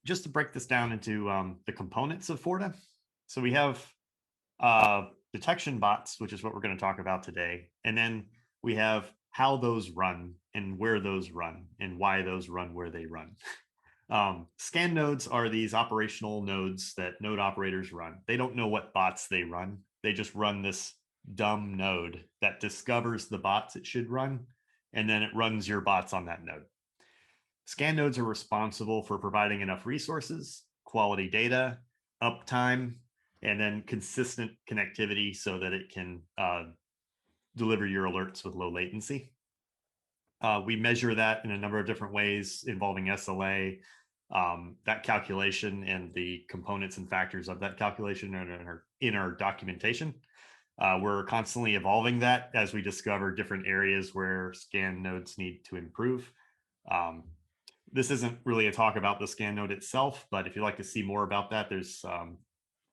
just to break this down into the components of Forta. So we have detection bots, which is what we're going to talk about today. And then we have how those run and where those run and why those run where they run. Scan nodes are these operational nodes that node operators run. They don't know what bots they run. They just run this dumb node that discovers the bots it should run, and then it runs your bots on that node. Scan nodes are responsible for providing enough resources, quality data, uptime, and then consistent connectivity so that it can deliver your alerts with low latency. We measure that in a number of different ways involving SLA. That calculation and the components and factors of that calculation are in our documentation. We're constantly evolving that as we discover different areas where scan nodes need to improve. This isn't really a talk about the scan node itself, but if you'd like to see more about that, there's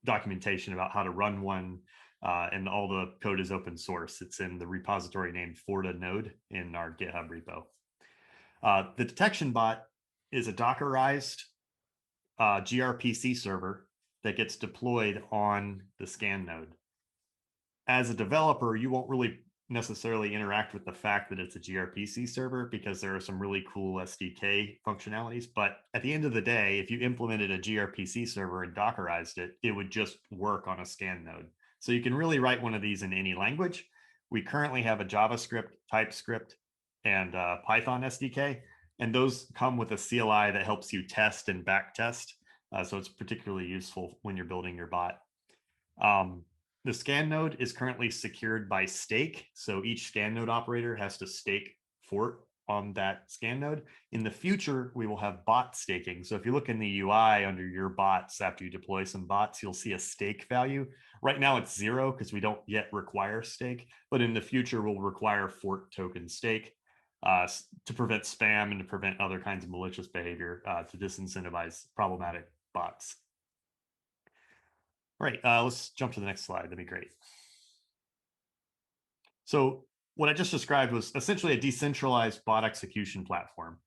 documentation about how to run one, and all the code is open source. It's in the repository named Forta node in our GitHub repo. The detection bot is a Dockerized gRPC server that gets deployed on the scan node. As a developer, you won't really necessarily interact with the fact that it's a gRPC server because there are some really cool SDK functionalities. But at the end of the day, if you implemented a gRPC server and Dockerized it, it would just work on a scan node. So you can really write one of these in any language. We currently have a JavaScript, TypeScript, and Python SDK, and those come with a CLI that helps you test and back test. So it's particularly useful when you're building your bot. The scan node is currently secured by stake. So each scan node operator has to stake Fort on that scan node. In the future, we will have bot staking. So if you look in the UI under your bots, after you deploy some bots, you'll see a stake value. Right now it's 0 because we don't yet require stake, but in the future we'll require Fort token stake to prevent spam and to prevent other kinds of malicious behavior, to disincentivize problematic bots. All right, let's jump to the next slide. That'd be great. So what I just described was essentially a decentralized bot execution platform.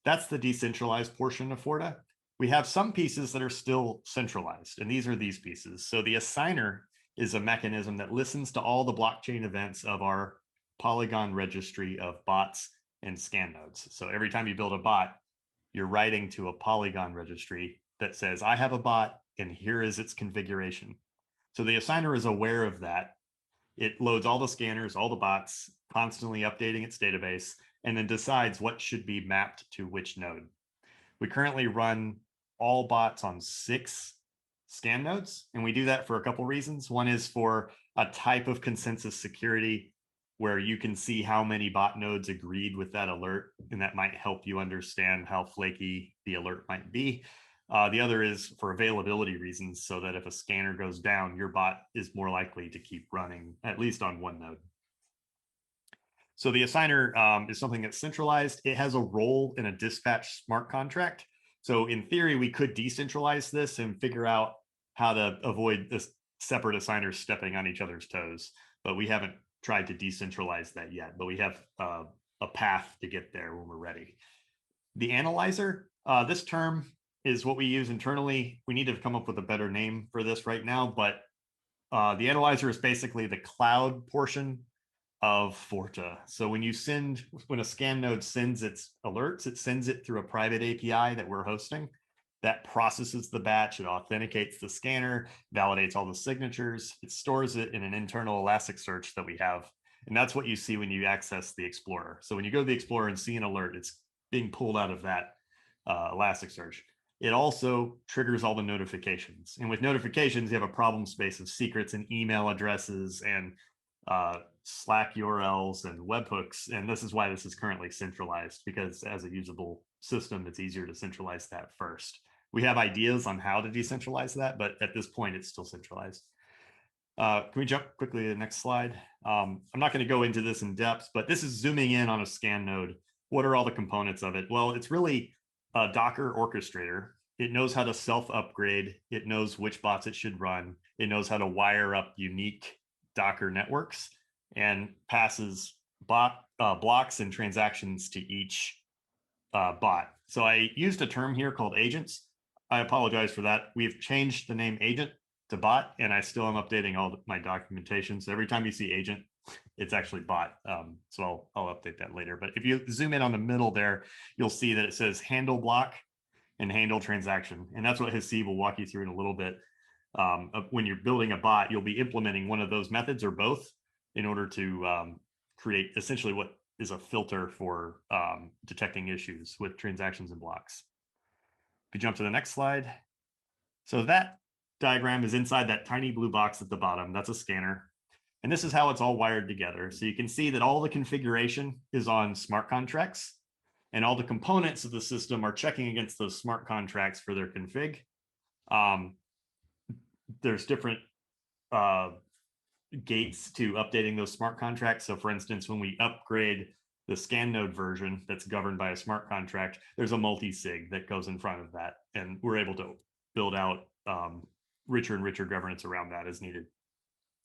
That's the decentralized portion of Forta. We have some pieces that are still centralized, and these are these pieces. So the assigner is a mechanism that listens to all the blockchain events of our Polygon registry of bots and scan nodes. So every time you build a bot, you're writing to a Polygon registry that says, I have a bot and here is its configuration. So the assigner is aware of that. It loads all the scanners, all the bots, constantly updating its database, and then decides what should be mapped to which node. We currently run all bots on 6 scan nodes, and we do that for a couple reasons. One is for a type of consensus security where you can see how many bot nodes agreed with that alert, and that might help you understand how flaky the alert might be. The other is for availability reasons, so that if a scanner goes down, your bot is more likely to keep running, at least on one node. So the assigner is something that's centralized. It has a role in a dispatch smart contract. So in theory, we could decentralize this and figure out how to avoid this separate assigners stepping on each other's toes, but we haven't tried to decentralize that yet, but we have a path to get there when we're ready. The analyzer, this term is what we use internally. We need to come up with a better name for this right now, but the analyzer is basically the cloud portion of Forta. So when a scan node sends its alerts, it sends it through a private API that we're hosting. That processes the batch, it authenticates the scanner, validates all the signatures, it stores it in an internal Elasticsearch that we have. And that's what you see when you access the Explorer. So when you go to the Explorer and see an alert, it's being pulled out of that Elasticsearch. It also triggers all the notifications. And with notifications, you have a problem space of secrets and email addresses and Slack URLs and webhooks. And this is why this is currently centralized, because as a usable system, it's easier to centralize that first. We have ideas on how to decentralize that, but at this point, it's still centralized. Can we jump quickly to the next slide? I'm not going to go into this in depth, but this is zooming in on a scan node. What are all the components of it? Well, it's really a Docker orchestrator. It knows how to self-upgrade. It knows which bots it should run. It knows how to wire up unique Docker networks and passes blocks and transactions to each bot. So I used a term here called agents. I apologize for that. We've changed the name agent to bot, and I still am updating all my documentation. So every time you see agent, it's actually bot. So I'll update that later. But if you zoom in on the middle there, you'll see that it says handle block and handle transaction. And that's what Haseeb will walk you through in a little bit. When you're building a bot, you'll be implementing one of those methods or both in order to create essentially what is a filter for detecting issues with transactions and blocks. If you jump to the next slide. So that diagram is inside that tiny blue box at the bottom. That's a scanner. And this is how it's all wired together. So you can see that all the configuration is on smart contracts, and all the components of the system are checking against those smart contracts for their config. There's different gates to updating those smart contracts. So for instance, when we upgrade the scan node version that's governed by a smart contract, there's a multi-sig that goes in front of that. And we're able to build out richer and richer governance around that as needed.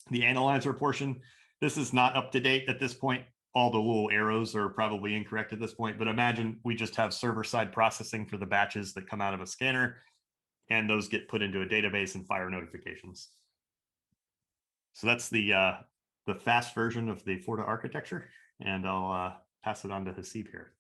The analyzer portion, this is not up to date at this point. All the little arrows are probably incorrect at this point, but imagine we just have server-side processing for the batches that come out of a scanner, and those get put into a database and fire notifications. So that's the fast version of the Forta architecture, and I'll pass it on to Haseeb here.